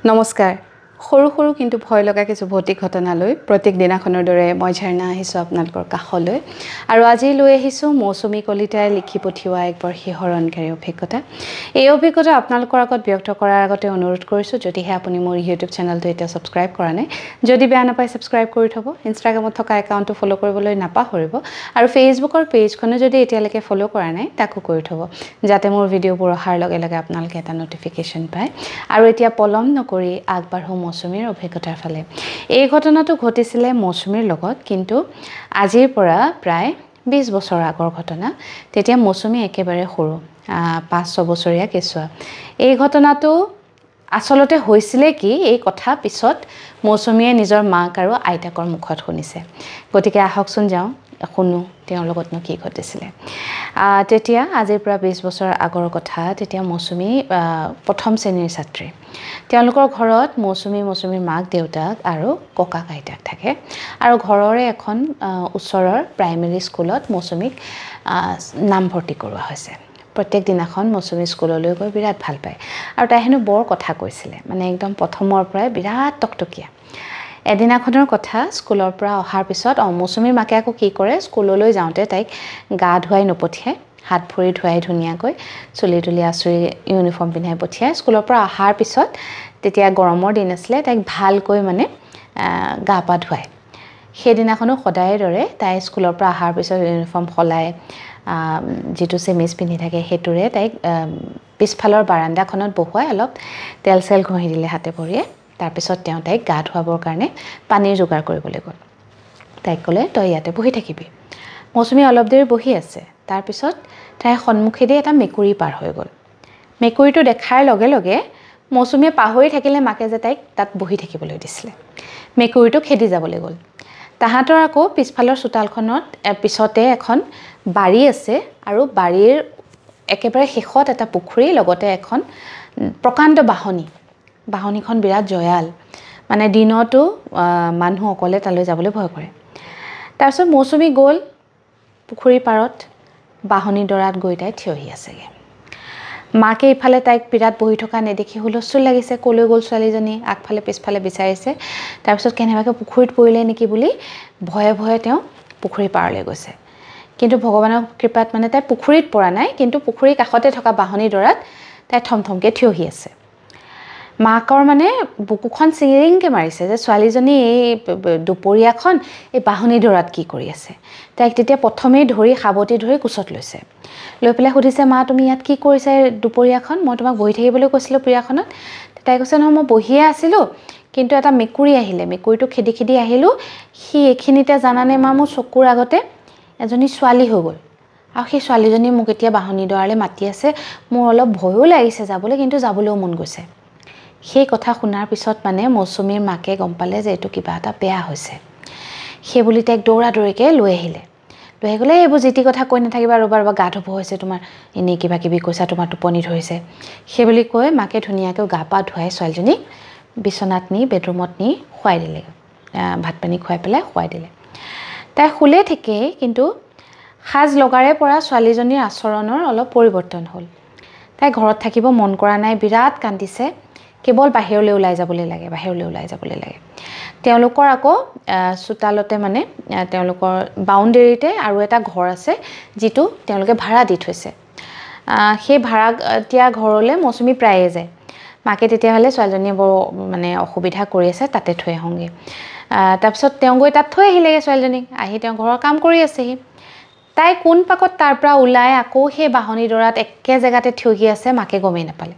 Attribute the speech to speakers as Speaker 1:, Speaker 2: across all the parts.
Speaker 1: নমস্কাৰ সৰু সৰু কিন্তু ভয় লগা কিছু ভৌতিক ঘটনালৈ প্ৰত্যেক দিনাখনৰ দৰে মই ঝৰ্ণা আহিছোঁ আপোনালোকৰ কাষলৈ আৰু আজি লৈ আহিছোঁ মৌচুমী কলিতাই লিখি পঠিওৱা এক বৰ শিহৰণকাৰী অভিজ্ঞতা এই অভিজ্ঞতা আপোনালোকৰ আগত ব্যক্ত কৰাৰ আগতে অনুৰোধ কৰিছোঁ যদিহে আপুনি মোৰ ইউটিউব চেনেলটো এতিয়া সাবস্ক্ৰাইব কৰা নাই যদি বেয়া নাপায় সাবস্ক্ৰাইব কৰি থব ইনষ্টাগ্ৰামত থকা একাউণ্টটো ফলো কৰিবলৈ নাপাহৰিব আৰু ফেচবুকৰ পেজখনো যদি এতিয়ালৈকে ফলো কৰা নাই তাকো কৰি থব যাতে মোৰ ভিডিঅ'বোৰ অহাৰ লগে লগে আপোনালোকে এটা নটিফিকেশ্যন পায় আৰু এতিয়া পলম নকৰি আগবাঢ়ো মৌচুমীৰ অভিজ্ঞতাৰ ফালে এই ঘটনাটো ঘটিছিলে মৌচুমীৰ লগত কিন্তু আজিৰ পৰা প্ৰায় 20 বছৰ আগৰ ঘটনা তেতিয়া মৌচুমী একেবাৰে সৰু 5-6 বছৰীয়া কেঁচুৱা এই ঘটনাটো আসলতে হৈছিলে কি এই কথা পিছত মৌচুমীয়ে নিজৰ মাক আৰু আইতাকৰ মুখত শুনিছে গতিকে আহকচোন যাওঁ শুনো তেওঁৰ লগতনো কি ঘটিছিলে তেতিয়া আজিৰ পৰা 20 বছৰ আগৰ কথা তেতিয়া মৌচুমী প্ৰথম শ্ৰেণীৰ ছাত্ৰী তেওঁলোকৰ ঘৰত মৌচুমীৰ মাক দেউতাক আৰু ককা আইতাক থাকে আৰু ঘৰৰে এখন ওচৰৰ প্ৰাইমেৰী স্কুলত মৌচুমীক নামভৰ্তি কৰোৱা হৈছে প্ৰত্যেক দিনাখন মৌচুমী স্কুললৈ গৈ বিৰাট ভাল পায় আৰু তাই হেনো বৰ কথা কৈছিলে মানে একদম প্ৰথমৰ পৰাই বিৰাট টকটকীয়া এদিনাখনৰ কথা স্কুলৰ পৰা অহাৰ পিছত মৌচুমীৰ মাকে আকৌ কি কৰে স্কুললৈ যাওঁতে তাইক গা ধুৱাই নপঠিয়ায় হাত ভৰি ধুৱাই ধুনীয়াকৈ চুলি তুলি আঁচুৰি ইউনিফৰ্ম পিন্ধাই পঠিয়ায় স্কুলৰ পৰা অহাৰ পিছত তেতিয়া গৰমৰ দিন আছিলে তাইক ভালকৈ মানে গা পা ধুৱায় সেইদিনাখনো সদায়ৰ দৰে তাই স্কুলৰ পৰা অহাৰ পিছত ইউনিফৰ্ম সলাই যেটো চেমিজ পিন্ধি থাকে হেতুৰে তাইক পিছফালৰ বাৰান্দাখনত বহুৱাই অলপ তেল চেল ঘঁহি দিলে হাতে ভৰিয়ে তাৰ পিছত তেওঁ তাইক গা ধুৱাবৰ কাৰণে পানীৰ যোগাৰ কৰিবলৈ গ'ল তাইক ক'লে তই ইয়াতে বহি থাকিবি মৌচুমী অলপ দেৰি বহি আছে তাৰ পিছত তাইৰ সন্মুখেদি এটা মেকুৰী পাৰ হৈ গ'ল মেকুৰীটো দেখাৰ লগে লগে মৌচুমীয়ে পাহৰি থাকিলে মাকে যে তাইক তাত বহি থাকিবলৈ দিছিলে মেকুৰীটো খেদি যাবলৈ গ'ল তাহাঁতৰ আকৌ পিছফালৰ চোতালখনত পিছতে এখন বাৰী আছে আৰু বাৰীৰ একেবাৰে শেষত এটা পুখুৰী লগতে এখন প্ৰকাণ্ড বাহনীখন বিৰাট জয়াল মানে দিনতো মানুহ অকলে তালৈ যাবলৈ ভয় কৰে তাৰপিছত মৌচুমী গ'ল পুখুৰী পাৰত বাহনী দৰাত গৈ তাই থিয়হি আছেগে মাকে ইফালে তাইক বিৰাট বহি থকা নেদেখি হুলস্থুল লাগিছে কলৈ গ'ল ছোৱালীজনী আগফালে পিছফালে বিচাৰিছে তাৰপিছত কেনেবাকৈ পুখুৰীত পৰিলে নেকি বুলি ভয়ে ভয়ে তেওঁ পুখুৰী পাৰলৈ গৈছে কিন্তু ভগৱানৰ কৃপাত মানে তাই পুখুৰীত পৰা নাই কিন্তু পুখুৰীৰ কাষতে থকা বাহনী দৰাত তাই থমথমকৈ থিয়হি আছে মাকৰ মানে বুকুখন চিৰিংকৈ মাৰিছে যে ছোৱালীজনী এই দুপৰীয়াখন এই বাহনী দৰাত কি কৰি আছে তাইক তেতিয়া প্ৰথমেই ধৰি সাৱটি ধৰি কোচত লৈছে লৈ পেলাই সুধিছে মা তুমি ইয়াত কি কৰিছা দুপৰীয়াখন মই তোমাক বহি থাকিবলৈ কৈছিলোঁ প্ৰিয়াখনত তাই কৈছে নহয় মই বহিয়ে আছিলোঁ কিন্তু এটা মেকুৰী আহিলে মেকুৰীটো খেদি খেদি আহিলোঁ সি এইখিনিতে জানানে মা মোৰ চকুৰ আগতে এজনী ছোৱালী হৈ গ'ল আৰু সেই ছোৱালীজনী মোক এতিয়া বাহনী দৰালৈ মাতি আছে মোৰ অলপ ভয়ো লাগিছে যাবলৈ কিন্তু যাবলৈও মন গৈছে সেই কথা শুনাৰ পিছত মানে মৌচুমীৰ মাকে গম পালে যে এইটো কিবা এটা বেয়া হৈছে সেই বুলি তাইক দৌৰাদৌৰিকৈ লৈ আহিলে লৈ আহি গ'লে এইবোৰ যি টি কথা কৈ নাথাকিবা ৰ'বা গা ধুব হৈছে তোমাৰ এনেই কিবা কিবি কৈছা তোমাৰ টোপনি ধৰিছে সেই বুলি কৈ মাকে ধুনীয়াকৈ গা পা ধুৱাই ছোৱালীজনীক বিচনাত নি বেডৰুমত নি শুৱাই দিলে ভাত পানী খুৱাই পেলাই শুৱাই দিলে তাই শুলে ঠিকেই কিন্তু সাজ লগাৰে পৰা ছোৱালীজনীৰ আচৰণৰ অলপ পৰিৱৰ্তন হ'ল তাই ঘৰত থাকিব মন কৰা নাই বিৰাট কান্দিছে কেৱল বাহিৰলৈ ওলাই যাবলৈ লাগে তেওঁলোকৰ আকৌ চোতালতে মানে তেওঁলোকৰ বাউণ্ডেৰীতে আৰু এটা ঘৰ আছে যিটো তেওঁলোকে ভাড়া দি থৈছে সেই ভাড়া দিয়া ঘৰলৈ মৌচুমী প্ৰায়ে যায় মাকে তেতিয়াহ'লে ছোৱালীজনীয়ে বৰ মানে অসুবিধা কৰি আছে তাতে থৈ আহোঁগৈ তাৰপিছত তেওঁ গৈ তাত থৈ আহিলেগৈ ছোৱালীজনীক আহি তেওঁ ঘৰৰ কাম কৰি আছেহি তাই কোন পাকত তাৰ পৰা ওলাই আকৌ সেই বাহনী দৰাত একে জেগাতে থিয়হি আছে মাকে গমেই নাপালে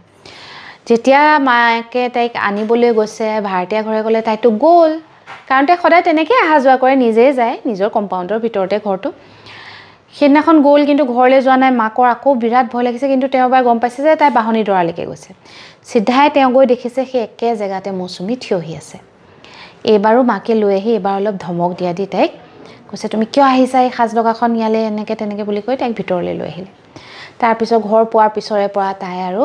Speaker 1: যেতিয়া মাকে তাইক আনিবলৈ গৈছে ভাড়াতীয়া ঘৰে গ'লে তাইতো গ'ল কাৰণ তাই সদায় তেনেকৈ অহা যোৱা কৰে নিজেই যায় নিজৰ কম্পাউণ্ডৰ ভিতৰতে ঘৰটো সেইদিনাখন গ'ল কিন্তু ঘৰলৈ যোৱা নাই মাকৰ আকৌ বিৰাট ভয় লাগিছে কিন্তু তেওঁ এবাৰ গম পাইছে যে তাই বাহনী দৰালৈকে গৈছে চিধাই তেওঁ গৈ দেখিছে সেই একে জেগাতে মৌচুমী থিয়হি আছে এইবাৰো মাকে লৈ আহি এইবাৰ অলপ ধমক দিয়া দি তাইক কৈছে তুমি কিয় আহিছা এই সাজ লগাখন ইয়ালৈ এনেকৈ তেনেকৈ বুলি কৈ তাইক ভিতৰলৈ লৈ আহিলে তাৰপিছত ঘৰ পোৱাৰ পিছৰে পৰা তাই আৰু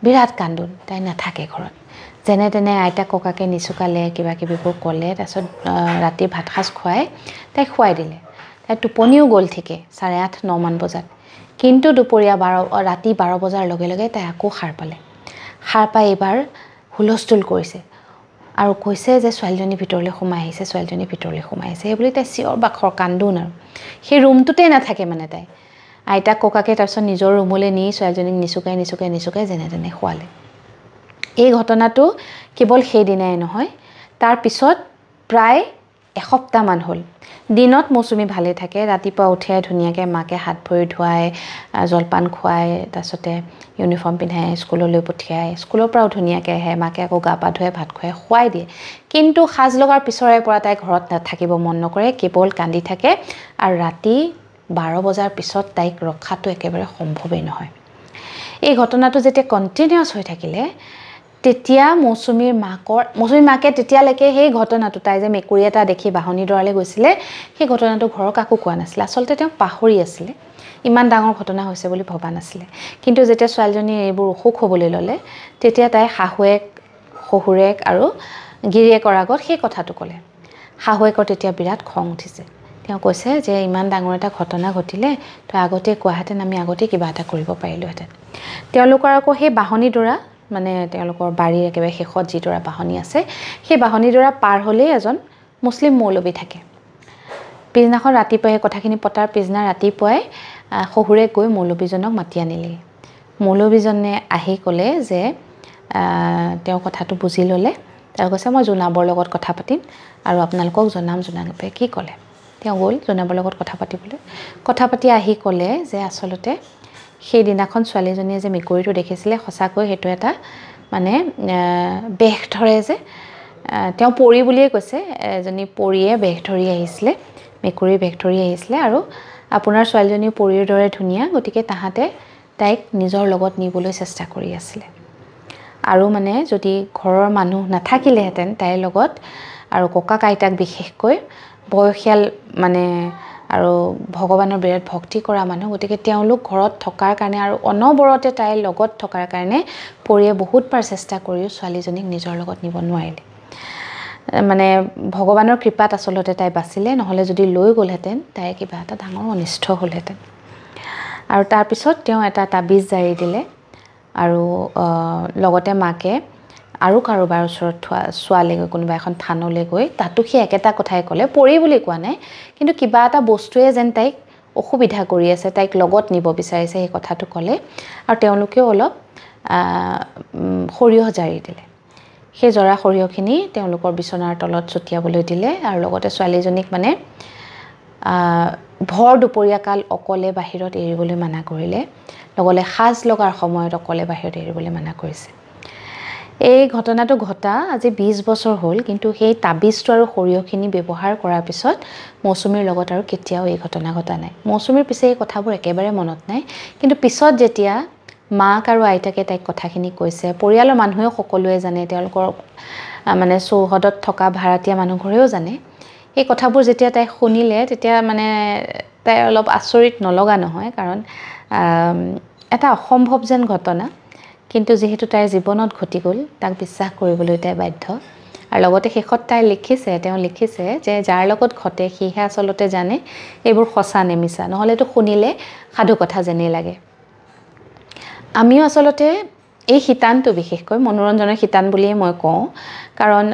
Speaker 1: বিৰাট কান্দোন তাই নাথাকে ঘৰত যেনে তেনে আইতা ককাকে নিচুকালে কিবা কিবিবোৰ ক'লে তাৰপিছত ৰাতি ভাত সাজ খুৱাই তাইক শুৱাই দিলে তাই টোপনিও গ'ল ঠিকে 8:30-9 মান বজাত কিন্তু দুপৰীয়া ৰাতি 12 বজাৰ লগে লগে তাই আকৌ সাৰ পালে সাৰ পাই এবাৰ হুলস্থুল কৰিছে আৰু কৈছে যে ছোৱালীজনী ভিতৰলৈ সোমাই আহিছে ছোৱালীজনী ভিতৰলৈ সোমাই আহিছে এই বুলি তাই চিঞৰ বাখৰ কান্দোন আৰু সেই ৰুমটোতে নাথাকে মানে তাই আইতাক ককাকে তাৰপিছত নিজৰ ৰুমলৈ নি ছোৱালীজনীক নিচুকাই যেনে তেনে শুৱালে এই ঘটনাটো কেৱল সেইদিনাই নহয় তাৰ পিছত প্ৰায় এসপ্তাহমান হ'ল দিনত মৌচুমী ভালে থাকে ৰাতিপুৱা উঠিয়াই ধুনীয়াকৈ মাকে হাত ভৰি ধুৱাই জলপান খুৱাই তাৰপিছতে ইউনিফৰ্ম পিন্ধাই স্কুললৈ পঠিয়াই স্কুলৰ পৰাও ধুনীয়াকৈ আহে মাকে আকৌ গা পা ধুৱাই ভাত খুৱাই শুৱাই দিয়ে কিন্তু সাজ লগাৰ পিছৰে পৰা তাই ঘৰত নাথাকিব মন নকৰে কেৱল কান্দি থাকে আৰু ৰাতি 12 বজাৰ পিছত তাইক ৰখাটো একেবাৰে সম্ভৱেই নহয় এই ঘটনাটো যেতিয়া কণ্টিনিউৱাছ হৈ থাকিলে তেতিয়া মৌচুমীৰ মাকে তেতিয়ালৈকে সেই ঘটনাটো তাই যে মেকুৰী এটা দেখি বাহনী দৰালে গৈছিলে সেই ঘটনাটো ঘৰৰ কাকো কোৱা নাছিলে আচলতে তেওঁ পাহৰি আছিলে ইমান ডাঙৰ ঘটনা হৈছে বুলি ভবা নাছিলে কিন্তু যেতিয়া ছোৱালীজনী এইবোৰ অসুখ হ'বলৈ ল'লে তেতিয়া তাই শাহুৱেক শহুৰেক আৰু গিৰিয়েকৰ আগত সেই কথাটো ক'লে শাহুৱেকৰ তেতিয়া বিৰাট খং উঠিছে তেওঁ কৈছে যে ইমান ডাঙৰ এটা ঘটনা ঘটিলে তই আগতে কোৱাহেঁতেন আমি আগতে কিবা এটা কৰিব পাৰিলোহেঁতেন তেওঁলোকৰ আকৌ সেই বাহনী দৰা মানে তেওঁলোকৰ বাৰীৰ একেবাৰে শেষত যিদৰা বাহনী আছে সেই বাহনী দৰা পাৰ হ'লেই এজন মুছলিম মৌলবী থাকে পিছদিনাখন ৰাতিপুৱাই কথাখিনি পতাৰ পিছদিনা ৰাতিপুৱাই শহুৰে গৈ মৌলবীজনক মাতি আনিলে মৌলবীজনে আহি ক'লে যে তেওঁ কথাটো বুজি ল'লে তেওঁ কৈছে মই জোনাবৰ লগত কথা পাতিম আৰু আপোনালোকক জনাম জোনাবে কি ক'লে তেওঁ গ'ল জোনাবৰ লগত কথা পাতি আহি ক'লে যে আচলতে সেই দিনাখন ছোৱালীজনীয়ে যে মেকুৰীটো দেখিছিলে সঁচাকৈ সেইটো এটা মানে বেশ ধৰে যে তেওঁ পৰি বুলিয়ে কৈছে এজনী পৰিয়ে বেশ ধৰি আহিছিলে মেকুৰী বেশ ধৰি আহিছিলে আৰু আপোনাৰ ছোৱালীজনী পৰিৰ দৰে ধুনীয়া গতিকে তাহাঁতে তাইক নিজৰ লগত নিবলৈ চেষ্টা কৰি আছিলে আৰু মানে যদি ঘৰৰ মানুহ নাথাকিলেহেঁতেন তাইৰ লগত আৰু ককা আইতাক বিশেষকৈ বয়সীয়াল মানে আৰু ভগৱানৰ বিৰাট ভক্তি কৰা মানুহ গতিকে তেওঁলোক ঘৰত থকাৰ কাৰণে আৰু অনবৰতে তাইৰ লগত থকাৰ কাৰণে পৰিয়ে বহুতবাৰ চেষ্টা কৰিও ছোৱালীজনীক নিজৰ লগত নিব নোৱাৰিলে মানে ভগৱানৰ কৃপাত আচলতে তাই বাচিলে নহ'লে যদি লৈ গ'লহেঁতেন তাইৰ কিবা এটা ডাঙৰ অনিষ্ট হ'লহেঁতেন আৰু তাৰপিছত তেওঁ এটা তাবিজ জাৰি দিলে আৰু লগতে মাকে আৰু কাৰোবাৰ ওচৰত ছোৱালী গৈ কোনোবা এখন থানলৈ গৈ তাতো সেই একেটা কথাই ক'লে পৰি বুলি কোৱা নাই কিন্তু কিবা এটা বস্তুৱে যেন তাইক অসুবিধা কৰি আছে তাইক লগত নিব বিচাৰিছে সেই কথাটো ক'লে আৰু তেওঁলোকেও অলপ সৰিয়হ জাৰি দিলে সেই জৰা সৰিয়হখিনি তেওঁলোকৰ বিচনাৰ তলত ছটিয়াবলৈ দিলে আৰু লগতে ছোৱালীজনীক মানে ভৰ দুপৰীয়া কাল অকলে বাহিৰত এৰিবলৈ মানা কৰিলে লগতে সাজ লগাৰ সময়ত অকলে বাহিৰত এৰিবলৈ মানা কৰিছে এই ঘটনাটো ঘটা আজি 20 বছৰ হ'ল কিন্তু সেই তাবিজটো আৰু সৰিয়হখিনি ব্যৱহাৰ কৰাৰ পিছত মৌচুমীৰ লগত আৰু কেতিয়াও এই ঘটনা ঘটা নাই মৌচুমীৰ পিছে এই কথাবোৰ একেবাৰে মনত নাই কিন্তু পিছত যেতিয়া মাক আৰু আইতাকে তাইক কথাখিনি কৈছে পৰিয়ালৰ মানুহেও সকলোৱে জানে তেওঁলোকৰ মানে চৌহদত থকা ভাড়াতীয়া মানুহঘৰেও জানে এই কথাবোৰ যেতিয়া তাই শুনিলে তেতিয়া মানে তাই অলপ আচৰিত নলগা নহয় কাৰণ এটা অসম্ভৱ যেন ঘটনা কিন্তু যেহেতু তাইৰ জীৱনত ঘটি গ'ল তাক বিশ্বাস কৰিবলৈ তাই বাধ্য আৰু লগতে শেষত তাই লিখিছে যে যাৰ লগত ঘটে সিহে আচলতে জানে এইবোৰ সঁচা নে মিছা নহ'লেতো শুনিলে সাধু কথা যেনেই লাগে আমিও আচলতে এই শিতানটো বিশেষকৈ মনোৰঞ্জনৰ শিতান বুলিয়ে মই কওঁ কাৰণ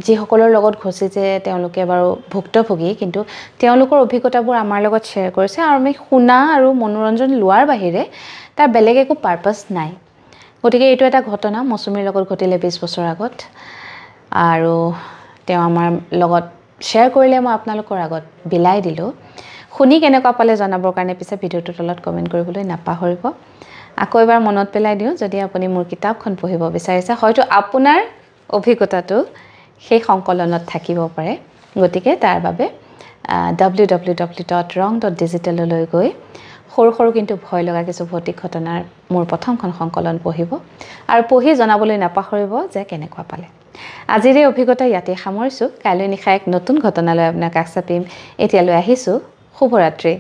Speaker 1: যিসকলৰ লগত ঘটিছে তেওঁলোকে বাৰু ভুক্তভোগী কিন্তু তেওঁলোকৰ অভিজ্ঞতাবোৰ আমাৰ লগত শ্বেয়াৰ কৰিছে আৰু আমি শুনা আৰু মনোৰঞ্জন লোৱাৰ বাহিৰে তাৰ বেলেগ একো পাৰপাছ নাই গতিকে এইটো এটা ঘটনা মৌচুমীৰ লগত ঘটিলে 20 বছৰ আগত আৰু তেওঁ আমাৰ লগত শ্বেয়াৰ কৰিলে মই আপোনালোকৰ আগত বিলাই দিলোঁ শুনি কেনেকুৱা পালে জনাবৰ কাৰণে পিছে ভিডিঅ'টোৰ তলত কমেণ্ট কৰিবলৈ নাপাহৰিব আকৌ এবাৰ মনত পেলাই দিওঁ যদি আপুনি মোৰ কিতাপখন পঢ়িব বিচাৰিছে হয়তো আপোনাৰ অভিজ্ঞতাটো সেই সংকলনত থাকিব পাৰে গতিকে তাৰ বাবে www.rong.digital লৈ গৈ সৰু সৰু কিন্তু ভয় লগা কিছু ভৌতিক ঘটনাৰ মোৰ প্ৰথমখন সংকলন পঢ়িব আৰু পঢ়ি জনাবলৈ নাপাহৰিব যে কেনেকুৱা পালে আজিৰ এই অভিজ্ঞতা ইয়াতে সামৰিছোঁ কাইলৈ নিশা এক নতুন ঘটনালৈ আপোনাক কাষ চাপিম এতিয়ালৈ আহিছোঁ শুভৰাত্ৰি